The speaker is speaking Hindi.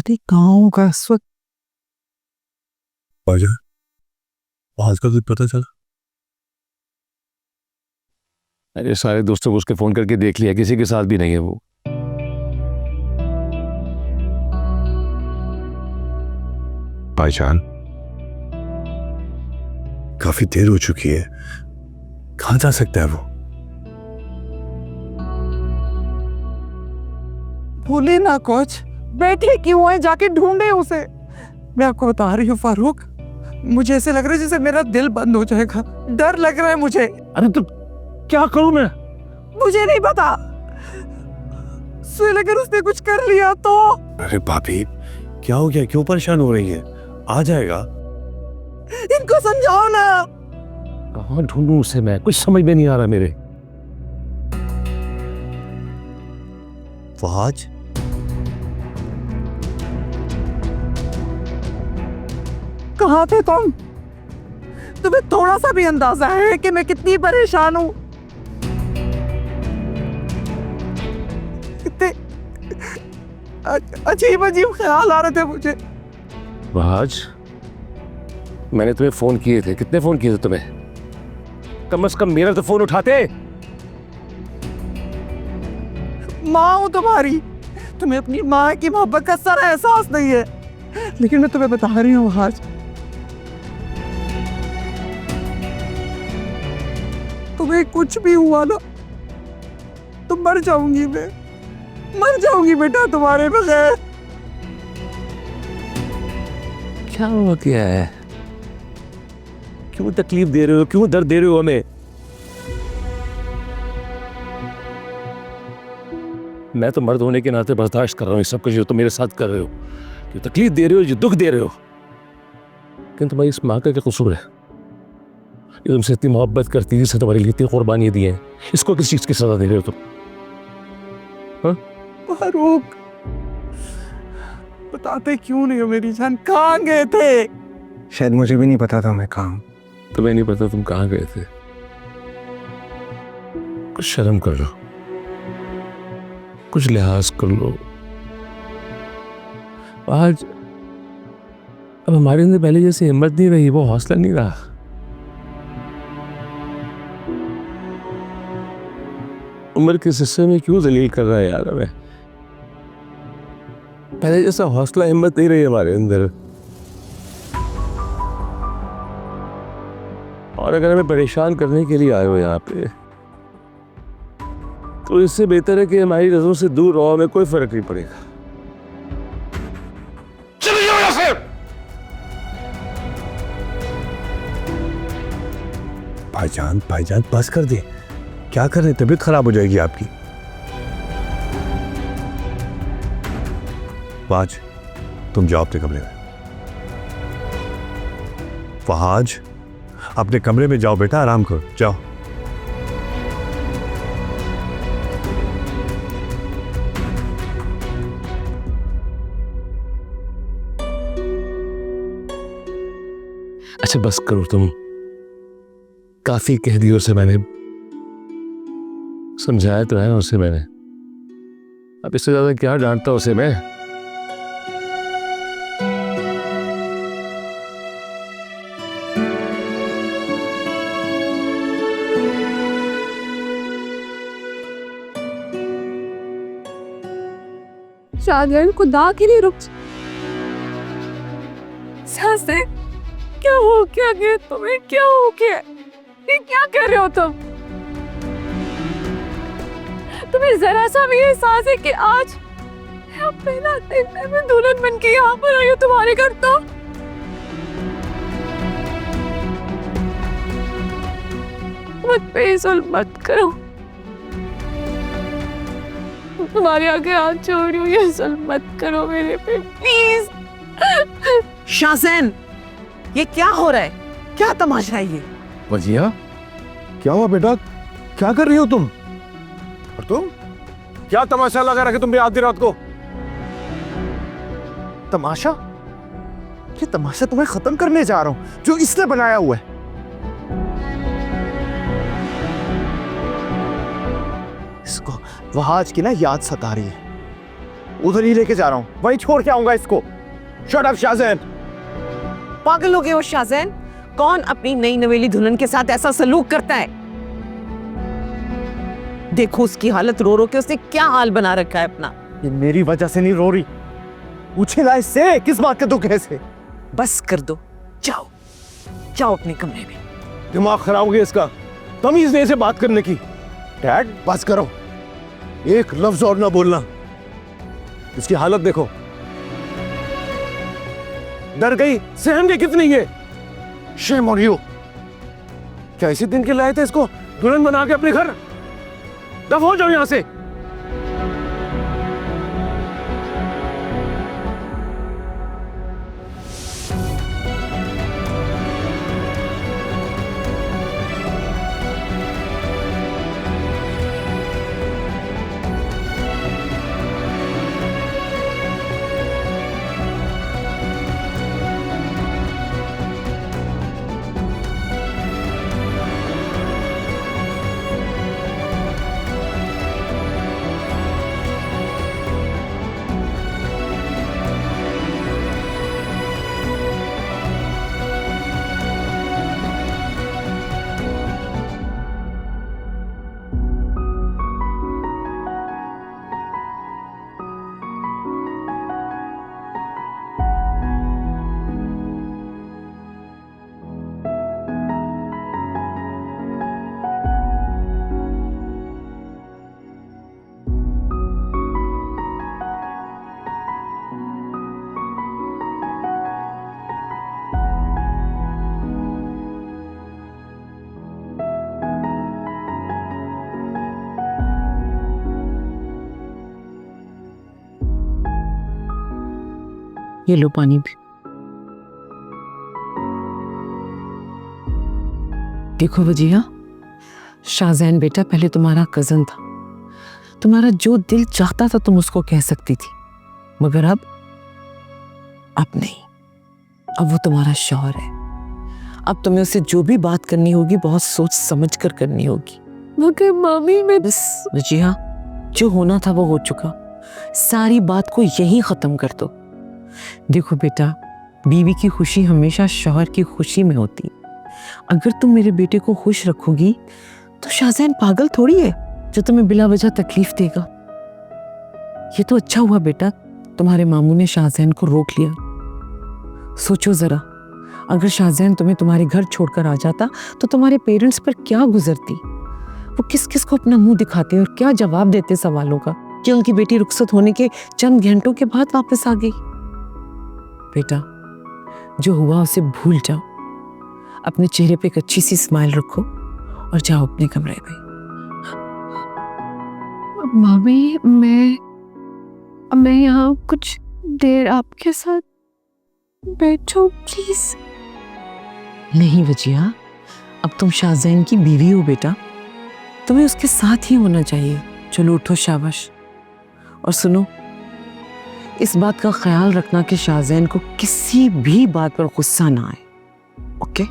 नहीं कहाँ होगा इस वक्त। भाईजान आज का कुछ पता चला? अरे सारे दोस्तों को उसके फोन करके देख लिया, किसी के साथ भी नहीं है वो। भाईजान काफी देर हो चुकी है, कहां जा सकता है वो? भूले ना कुछ, बैठे क्यों है, जाके ढूंढे उसे। मैं आपको बता रही हूँ फारूक, मुझे ऐसे लग रहा है जैसे मेरा दिल बंद हो जाएगा, डर लग रहा है मुझे। अरे तो क्या करूं मैं? मुझे नहीं पता, सुन अगर उसने कुछ कर लिया तो। अरे भाभी क्या हो गया, क्यों परेशान हो रही है? आ जाएगा। इनको समझाओ ना। कहाँ ढूंढूं उसे मैं, कुछ समझ में नहीं आ रहा मेरे। फहाज कहाँ थे तुम? तुम्हें थोड़ा सा भी अंदाजा है कि मैं कितनी परेशान हूँ? कितने अजीब अजीब ख्याल आ रहे थे मुझे। आज मैंने तुम्हें फोन किए थे, कितने फोन किए थे तुम्हें? कम से कम मेरा तो फोन उठाते। माँ हूं तुम्हारी, तुम्हें अपनी माँ की मोहब्बत का सारा एहसास नहीं है। लेकिन मैं तुम्हें बता रही हूँ आज, तुम्हें कुछ भी हुआ ना तो मर जाऊंगी, मैं मर जाऊंगी बेटा तुम्हारे बगैर। क्या हुआ, क्या है? क्यों तकलीफ दे रहे हो, क्यों दर्द दे रहे हो हमें? मैं तो मर्द होने के नाते बर्दाश्त कर रहा हूँ सब कुछ जो तुम मेरे साथ कर रहे हो, जो तकलीफ दे रहे हो, जो दुख दे रहे हो। लेकिन तुम्हारी इस माँ का क्या कसूर है? ये तुमसे इतनी मोहब्बत करती थी, तुम्हारे लिए इतनी कुर्बानियां दी हैं, इसको किस चीज की सजा दे रहे हो तुम? फारूक बताते क्यों नहीं हो मेरी जान, कहाँ गए थे? शायद मुझे भी नहीं पता था मैं कहाँ हूं। तुम्हें नहीं पता तुम कहाँ गए थे? कुछ शर्म कर लो, कुछ लिहाज कर लो। आज अब हमारे अंदर पहले जैसी हिम्मत नहीं रही, वो हौसला नहीं रहा। उम्र के हिस्से में क्यों जलील कर रहा है यार हमें? पहले जैसा हौसला हिम्मत नहीं रही हमारे अंदर। और अगर हमें परेशान करने के लिए आए हो यहाँ पे, तो इससे बेहतर है कि हमारी रज़ों से दूर रहो, हमें कोई फर्क नहीं पड़ेगा। चले जाओ यहाँ से। भाईजान भाईजान बस कर दे, क्या कर रहे हैं? तबीयत खराब हो जाएगी आपकी। फहाज तुम जाओ अपने कमरे में। फहाज अपने कमरे में जाओ बेटा, आराम करो, जाओ। अच्छा बस करो तुम, काफी कह दिया उसे मैंने, समझाया तो है उसे मैंने। अब इससे ज्यादा क्या डांटता उसे मैं? शाहजहान खुदा के लिए रुक। सासे क्या हो गया तुम्हें, क्या हो गया? ये क्या कर रहे हो तुम? तुम्हें जरा सा भी एहसास है कि आज पहला दिन है, मैं दुल्हन बन के यहाँ पर आई हूँ तुम्हारे घर। तो मत बेजुल मत करो, तुम्हारे आगे हाथ जोड़ रही हूँ, ये जुल्म मत करो मेरे पे प्लीज। शाहजैन ये क्या हो रहा है, क्या तमाशा है ये? वजिया क्या हुआ बेटा, क्या कर रही हो तुम? और तुम क्या तमाशा लगा रखे तुम भी आधी रात को? तमाशा? ये तमाशा तुम्हें खत्म करने जा रहा हूं जो इसने बनाया हुआ है। इसको वहाज की ना याद सता रही है। उधर ही लेके जा रहा हूँ, वहीं छोड़ के आऊंगा इसको। Shut up Shahzain. पागल हो गए हो शाहजैन? कौन अपनी नई नवेली दुल्हन के साथ ऐसा सलूक करता है? देखो उसकी हालत, रो रो के उसने क्या हाल बना रखा है अपना। ये मेरी वजह से नहीं रो रही, पूछे ना इससे किस बात का दुख है इसे। बस कर दो, जाओ जाओ अपने कमरे में। दिमाग खराब हो गया इसका, तमीज नहीं से बात करने की। डैड बस करो, एक लफ्ज और ना बोलना। इसकी हालत देखो, डर गई, सहम गई कितनी है। Shame on you. क्या इसी दिन के लाए थे इसको दुल्हन बना के अपने घर? दफा हो जाओ यहां से। ये लो पानी भी। देखो वजिया, शाहजैन बेटा पहले तुम्हारा कजन था, तुम्हारा जो दिल चाहता था तुम उसको कह सकती थी, मगर अब नहीं। अब वो तुम्हारा शौहर है। अब तुम्हें उससे जो भी बात करनी होगी बहुत सोच समझ कर करनी होगी। मगर मामी मैं बस वजिया, जो होना था वो हो चुका, सारी बात को यहीं खत्म कर दो। देखो बेटा, बीवी की खुशी हमेशा शौहर की खुशी में होती। अगर तुम मेरे बेटे को खुश रखोगी तो शाहजैन पागल थोड़ी है जो तुम्हें बिला वजह तकलीफ देगा। ये तो अच्छा हुआ बेटा तुम्हारे मामू ने शाहजैन को रोक लिया। सोचो जरा, अगर शाहजैन तुम्हें तुम्हारे घर छोड़कर आ जाता तो तुम्हारे पेरेंट्स पर क्या गुजरती। वो किस किस को अपना मुंह दिखाते और क्या जवाब देते सवालों का कि उनकी बेटी रुखसत होने के चंद घंटों के बाद वापस आ गई। बेटा, जो हुआ उसे भूल जाओ, अपने चेहरे पे एक अच्छी सी स्माइल रखो और जाओ अपने कमरे में। मामी मैं यहाँ कुछ देर आपके साथ बैठो प्लीज। नहीं वजिया, अब तुम शाहजैन की बीवी हो बेटा, तुम्हें उसके साथ ही होना चाहिए। चलो उठो, शाबाश। और सुनो, इस बात का ख्याल रखना कि शाहजैन को किसी भी बात पर गुस्सा ना आए, ओके?